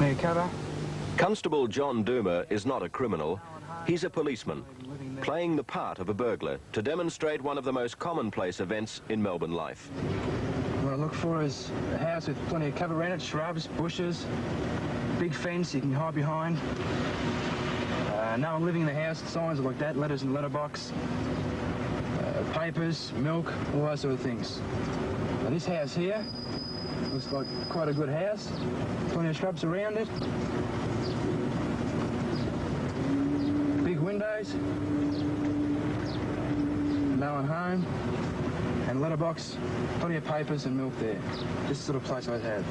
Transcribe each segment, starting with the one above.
Clear cover. Constable John Doomer is not a criminal. He's a policeman, playing the part of a burglar to demonstrate one of the most commonplace events in Melbourne life. What I look for is a house with plenty of cover around it, shrubs, bushes, big fence you can hide behind. No one living in the house, signs like that, letters in the letterbox, papers, milk, all those sort of things. Now this house here looks like quite a good house, plenty of shrubs around it, big windows, no one home, and letterbox, plenty of papers and milk there. This is the sort of place I'd have.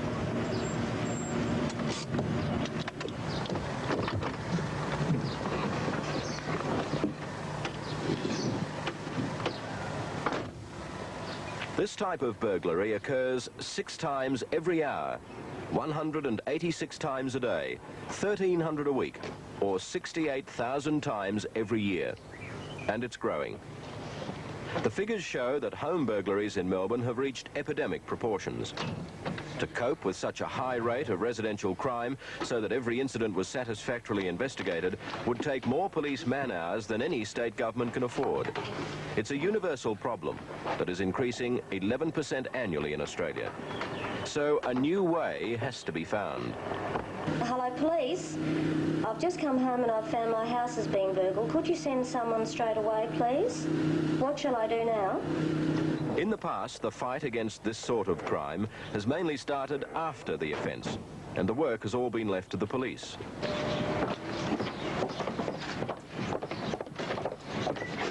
This type of burglary occurs 6 times every hour, 186 times a day, 1,300 a week, or 68,000 times every year. And it's growing. The figures show that home burglaries in Melbourne have reached epidemic proportions. To cope with such a high rate of residential crime so that every incident was satisfactorily investigated would take more police man-hours than any state government can afford. It's a universal problem that is increasing 11% annually in Australia. So a new way has to be found. Hello, police. I've just come home and I've found my house is being burgled. Could you send someone straight away, please? What shall I do now? In the past, the fight against this sort of crime has mainly started after the offence, and the work has all been left to the police.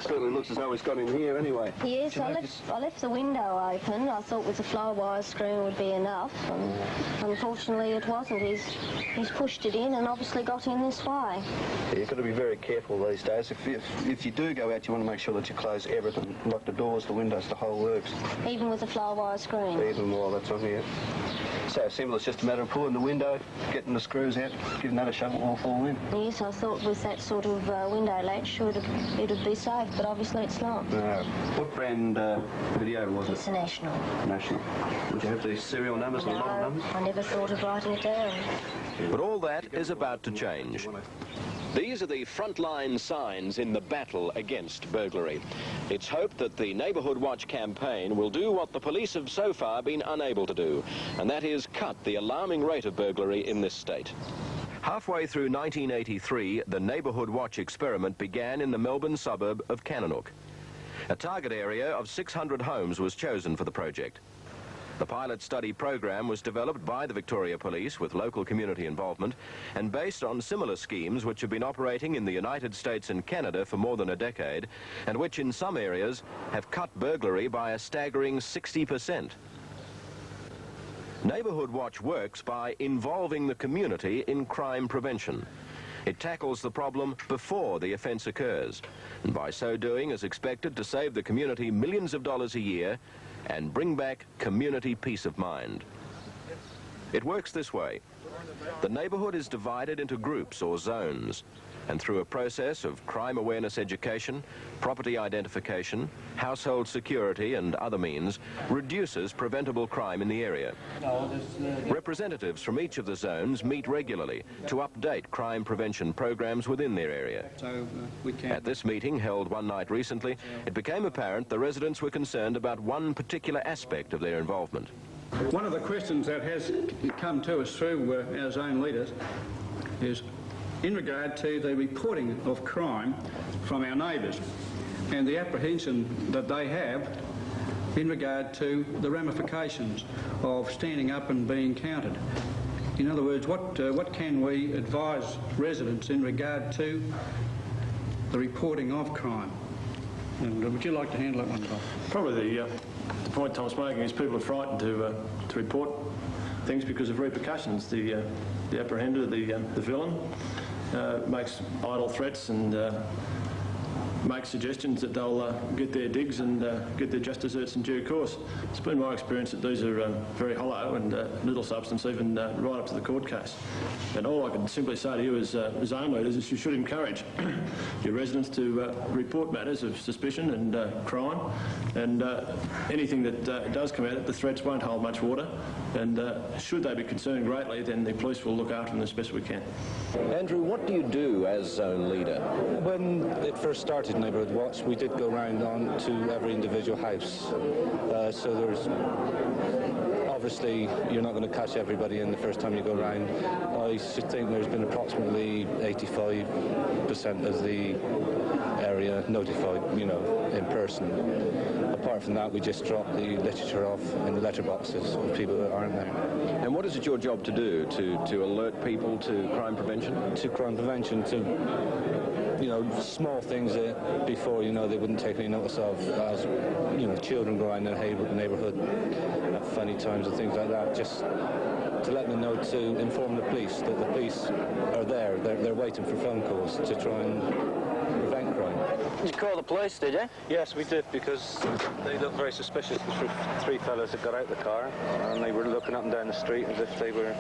Certainly looks as though he's got in here anyway. Yes, I left the window open. I thought with the fly wire screen would be enough, and unfortunately it wasn't. He's pushed it in and obviously got in this way. Yeah, you've got to be very careful these days. If you do go out, you want to make sure that you close everything, like the doors, the windows, the whole works. Even with the fly wire screen? Even while that's on here. So simple, it's just a matter of pulling the window, getting the screws out, giving that a shove, it will fall in. Yes, I thought with that sort of window latch it'd be safe, but obviously it's not. No. What brand video was it? It's a National. National. Would you have these serial numbers and the long numbers? I never thought of writing it down. But all that is about to change. These are the frontline signs in the battle against burglary. It's hoped that the Neighbourhood Watch campaign will do what the police have so far been unable to do, and that is cut the alarming rate of burglary in this state. Halfway through 1983, the Neighbourhood Watch experiment began in the Melbourne suburb of Kananook. A target area of 600 homes was chosen for the project. The pilot study program was developed by the Victoria Police with local community involvement and based on similar schemes which have been operating in the United States and Canada for more than a decade and which in some areas have cut burglary by a staggering 60%. Neighbourhood Watch works by involving the community in crime prevention. It tackles the problem before the offence occurs, and by so doing is expected to save the community millions of dollars a year and bring back community peace of mind. It works this way. The neighbourhood is divided into groups or zones, and through a process of crime awareness education, property identification, household security and other means, reduces preventable crime in the area. Representatives from each of the zones meet regularly to update crime prevention programs within their area. At this meeting, held one night recently, it became apparent the residents were concerned about one particular aspect of their involvement. One of the questions that has come to us through our zone leaders is in regard to the reporting of crime from our neighbours and the apprehension that they have in regard to the ramifications of standing up and being counted. In other words, what can we advise residents in regard to the reporting of crime? And would you like to handle that one, Tom? Probably the point Tom's making is people are frightened to report things because of repercussions. The apprehender, the villain, makes idle threats and make suggestions that they'll get their digs and get their just desserts in due course. It's been my experience that these are very hollow and little substance, even right up to the court case. And all I can simply say to you as zone leaders is you should encourage your residents to report matters of suspicion and crime, and anything that does come out, the threats won't hold much water, and should they be concerned greatly, then the police will look after them as best we can. Andrew, what do you do as zone leader? When it first started Neighbourhood Watch, we did go round on to every individual house. So there's obviously you're not going to catch everybody in the first time you go round. I should think there's been approximately 85% of the area notified, you know, in person. Apart from that, we just drop the literature off in the letterboxes of people that aren't there. And what is it your job to do? To alert people to crime prevention? To crime prevention, to, you know, small things that before, you know, they wouldn't take any notice of, as, you know, children go around in the neighbourhood at funny times and things like that, just to let them know, to inform the police that the police are there. They're waiting for phone calls to try and prevent crime. Did you call the police, did you? Yes, we did, because they looked very suspicious. The three fellas that got out of the car, and they were looking up and down the street as if they were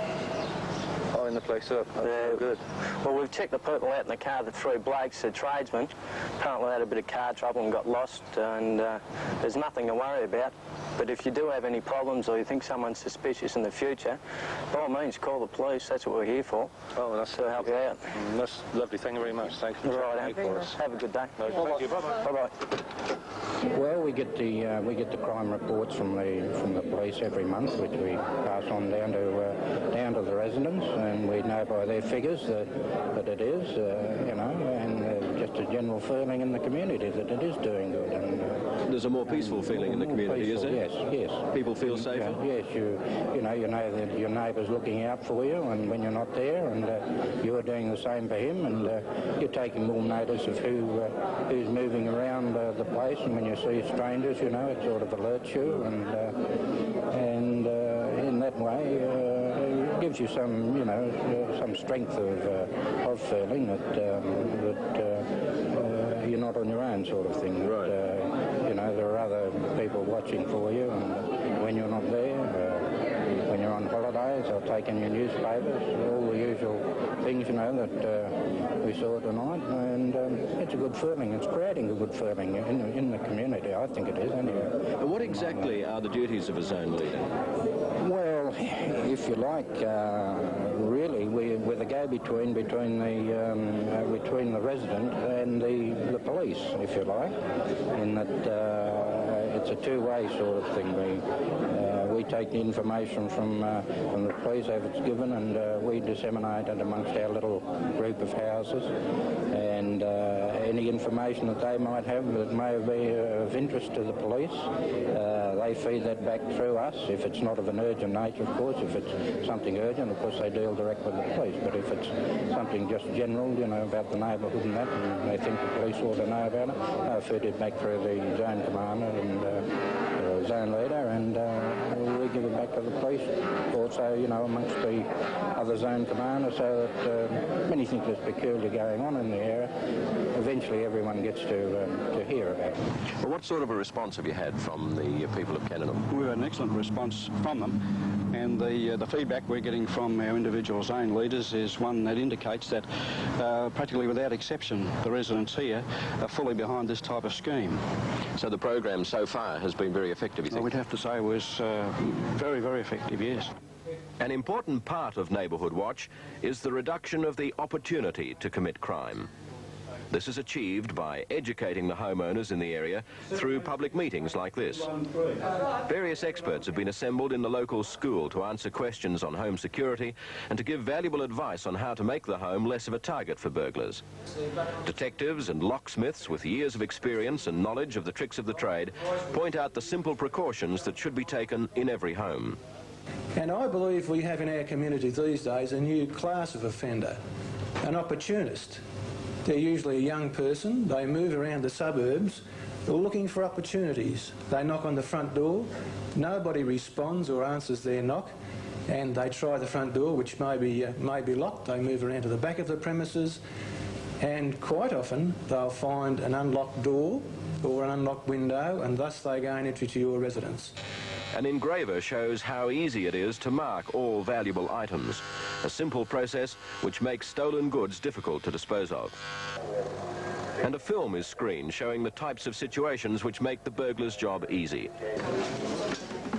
eyeing the place up. That's good. Well, we've checked the people out in the car, the three blokes, the tradesmen. Apparently they had a bit of car trouble and got lost, and there's nothing to worry about. But if you do have any problems or you think someone's suspicious in the future, by all means, call the police. That's what we're here for. Oh, that's to help you out. That's lovely. Thank you very much. Thanks for right, for us. Have a good day. No, thank you. Bye-bye. Bye-bye. Well, we get the crime reports from the police every month, which we pass on down to the residents, and we know by their figures that it is, you know, and just a general feeling in the community that it is doing good. And there's a more peaceful feeling in the community, peaceful, is there? Yes. People feel safer? Yes, you know that your neighbour's looking out for you, and when you're not there, and you're doing the same for him, and you're taking more notice of who's moving around the place, and when you see strangers, you know, it sort of alerts you, and in that way it gives you some, you know, some strength of feeling that you're not on your own, sort of thing. Right. You know, there are other people watching for you, and when you're not there, when you're on holidays or taking your newspapers, all the usual things, you know, that we saw tonight, and it's a good feeling. It's creating a good feeling in the community. I think it is, anyway. And what exactly are the duties of a zone leader? Well, if you like, really, we're the go-between between the resident and the police, if you like, in that it's a two-way sort of thing. We take the information from the police as it's given, and we disseminate it amongst our little group of houses, and any information that they might have that may be of interest to the police, they feed that back through us. If it's not of an urgent nature, of course. If it's something urgent, of course, they deal direct with the police. But if it's something just general, you know, about the neighbourhood and that, and they think the police ought to know about it, feed it back through the zone commander and zone leader, and we give it back to the police. Also, you know, amongst the other zone commanders, so that when anything that's peculiar going on in the area, eventually everyone gets to hear about it. Well, what sort of a response have you had from the people of Kananook? We've had an excellent response from them, and the feedback we're getting from our individual zone leaders is one that indicates that practically without exception the residents here are fully behind this type of scheme. So the program so far has been very effective, you think? We'd have to say was very, very effective, yes. An important part of Neighbourhood Watch is the reduction of the opportunity to commit crime. This is achieved by educating the homeowners in the area through public meetings like this. Various experts have been assembled in the local school to answer questions on home security and to give valuable advice on how to make the home less of a target for burglars. Detectives and locksmiths with years of experience and knowledge of the tricks of the trade point out the simple precautions that should be taken in every home. And I believe we have in our community these days a new class of offender, an opportunist. They're usually a young person. They move around the suburbs looking for opportunities. They knock on the front door. Nobody responds or answers their knock, and they try the front door, which may be locked. They move around to the back of the premises, And quite often they'll find an unlocked door or an unlocked window, and thus they gain entry to your residence. An engraver shows how easy it is to mark all valuable items, a simple process which makes stolen goods difficult to dispose of. And a film is screened showing the types of situations which make the burglar's job easy.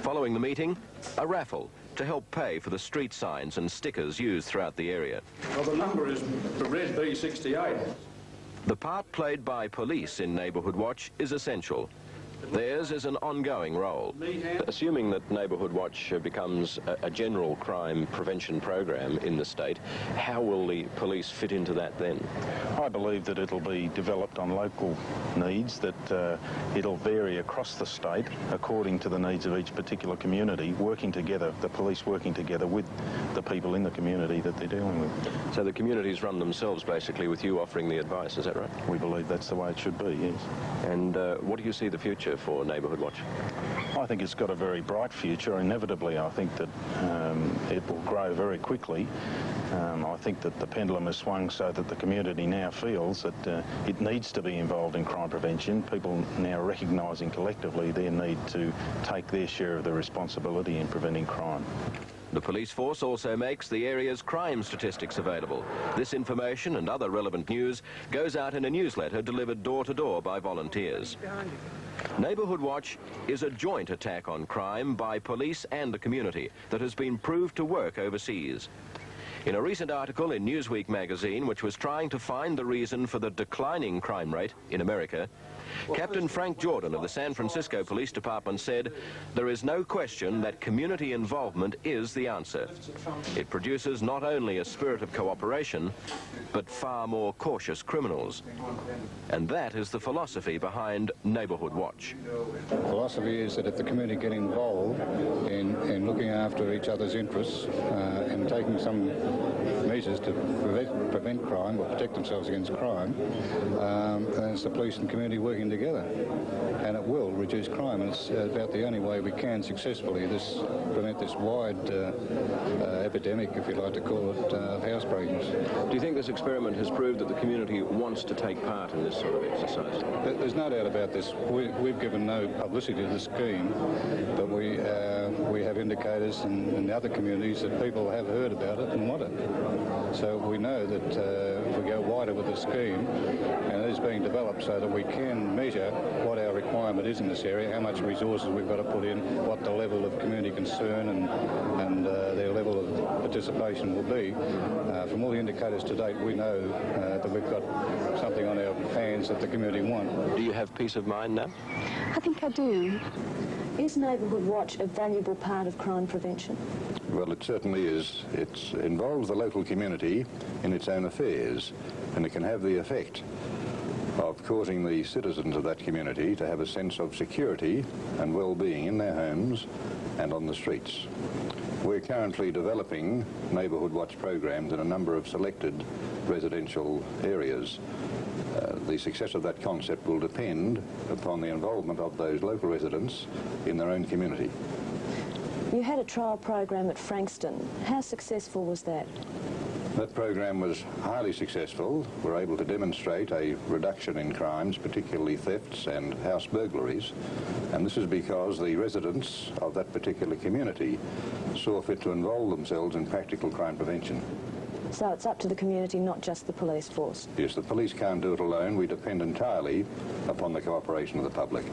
Following the meeting, a raffle to help pay for the street signs and stickers used throughout the area. Well, the number is Red B68. The part played by police in Neighbourhood Watch is essential. Theirs is an ongoing role. Assuming that Neighbourhood Watch becomes a general crime prevention program in the state, how will the police fit into that then? I believe that it'll be developed on local needs, that it'll vary across the state according to the needs of each particular community, working together, the police working together with the people in the community that they're dealing with. So the communities run themselves basically with you offering the advice, is that right? We believe that's the way it should be, yes. And what do you see the future for Neighbourhood Watch? I think it's got a very bright future. Inevitably, I think that it will grow very quickly. I think that the pendulum has swung so that the community now feels that it needs to be involved in crime prevention. People now recognising collectively their need to take their share of the responsibility in preventing crime. The police force also makes the area's crime statistics available. This information and other relevant news goes out in a newsletter delivered door to door by volunteers. Neighbourhood Watch is a joint attack on crime by police and the community that has been proved to work overseas. In a recent article in Newsweek magazine, which was trying to find the reason for the declining crime rate in America, Captain Frank Jordan of the San Francisco Police Department said, "There is no question that community involvement is the answer. It produces not only a spirit of cooperation, but far more cautious criminals." And that is the philosophy behind Neighbourhood Watch. The philosophy is that if the community get involved in looking after each other's interests and taking some measures to prevent crime or protect themselves against crime, then it's the police and community working together, and it will reduce crime, and it's about the only way we can successfully prevent this wide epidemic, if you like to call it, of house breakings. Do you think this experiment has proved that the community wants to take part in this sort of exercise? There's no doubt about this. We've given no publicity to the scheme, but we have indicators in the other communities that people have heard about it and want it. So we know that if we go wider with the scheme, and it is being developed so that we can measure what our requirement is in this area, how much resources we've got to put in, what the level of community concern and their level of participation will be. From all the indicators to date, we know that we've got something on our hands that the community want. Do you have peace of mind now? I think I do. Is Neighbourhood Watch a valuable part of crime prevention? Well, it certainly is. It involves the local community in its own affairs, and it can have the effect of causing the citizens of that community to have a sense of security and well-being in their homes and on the streets. We're currently developing Neighbourhood Watch programs in a number of selected residential areas. The success of that concept will depend upon the involvement of those local residents in their own community. You had a trial program at Frankston. How successful was that? That program was highly successful. We were able to demonstrate a reduction in crimes, particularly thefts and house burglaries, and this is because the residents of that particular community saw fit to involve themselves in practical crime prevention. So it's up to the community, not just the police force? Yes, the police can't do it alone. We depend entirely upon the cooperation of the public.